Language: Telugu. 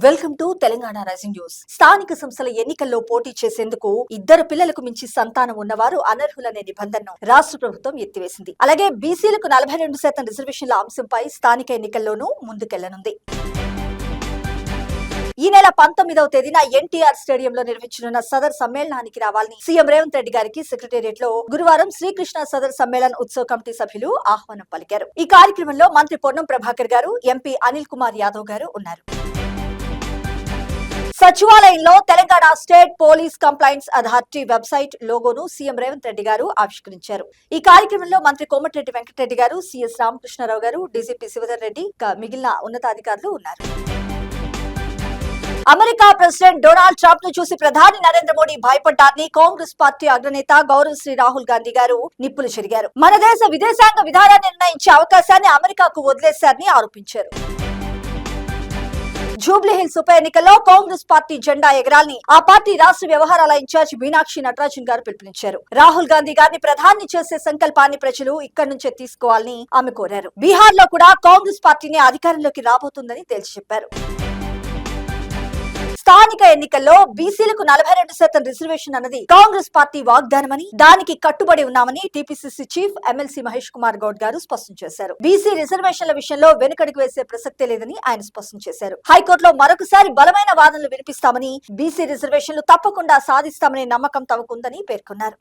Welcome to Telangana rising news. స్థానిక సంస్థల ఎన్నికల్లో పోటీ చేసేందుకు ఇద్దరు పిల్లలకు మించి సంతానం ఉన్నవారు అనర్హులనే నిబంధనను రాష్ట్ర ప్రభుత్వం ఎత్తివేసింది. అలాగే బీసీలకు 42% రిజర్వేషన్ల అంశంపై స్థానిక ఎన్నికల్లోనూ ముందుకెళ్లనుంది. ఈ నెల 19వ తేదీన ఎన్టీఆర్ స్టేడియంలో నిర్వహించనున్న సదర్ సమ్మేళనానికి రావాలని సీఎం రేవంత్ రెడ్డి గారికి సెక్రటేరియట్ లో గురువారం శ్రీకృష్ణ సదర్ సమ్మేళన్ ఉత్సవ్ కమిటీ సభ్యులు ఆహ్వానం పలికారు. ఈ కార్యక్రమంలో మంత్రి పొన్నం ప్రభాకర్ గారు, ఎంపీ అనిల్ కుమార్ యాదవ్ గారు ఉన్నారు. సచివాలయంలో Telangana state police complaints authority website లోగోను సీఎం రేవంత్ రెడ్డి గారు ఆవిష్కరించారు. ఈ కార్యక్రమంలో మంత్రి కోమటిరెడ్డి వెంకటరెడ్డి గారు, సిఎస్ రామకృష్ణారావు గారు, డీజీపీ శివధర్ రెడ్డి, మిగిలిన ఉన్నతాధికారులు ఉన్నారు. అమెరికా ప్రెసిడెంట్ డొనాల్డ్ ట్రంప్ ను చూసి ప్రధాని నరేంద్ర మోడీ భయపడ్డారని కాంగ్రెస్ పార్టీ అగ్రనేత గౌరవశ్రీ రాహుల్ గాంధీ గారు నిప్పులు చెరిగారు. మన దేశ విదేశాంగ విధానాన్ని నిర్ణయించే అవకాశాన్ని అమెరికాకు వదిలేశారని ఆరోపించారు. జూబ్లీహిల్స్ ఉప ఎన్నికల్లో కాంగ్రెస్ పార్టీ జెండా ఎగరాలని ఆ పార్టీ రాష్ట్ర వ్యవహారాల ఇన్ఛార్జ్ మీనాక్షి నటరాజన్ గారు పిలుపునిచ్చారు. రాహుల్ గాంధీ గారిని ప్రధాని చేసే సంకల్పాన్ని ప్రజలు ఇక్కడి నుంచే తీసుకోవాలని ఆమె కోరారు. బీహార్ లో కూడా కాంగ్రెస్ పార్టీని అధికారంలోకి రాబోతుందని తేల్చి చెప్పారు. స్థానిక ఎన్నికల్లో బీసీలకు 42% రిజర్వేషన్ అన్నది కాంగ్రెస్ పార్టీ వాగ్దానమని, దానికి కట్టుబడి ఉన్నామని TPCC chief MLC Mahesh Kumar Goud గారు స్పష్టం చేశారు. బీసీ రిజర్వేషన్ల విషయంలో వెనుకడుగు వేసే ప్రసక్తే లేదని ఆయన స్పష్టం చేశారు. హైకోర్టులో మరొకసారి బలమైన వాదనలు వినిపిస్తామని, బీసీ రిజర్వేషన్లు తప్పకుండా సాధిస్తామనే నమ్మకం తమకుందని పేర్కొన్నారు.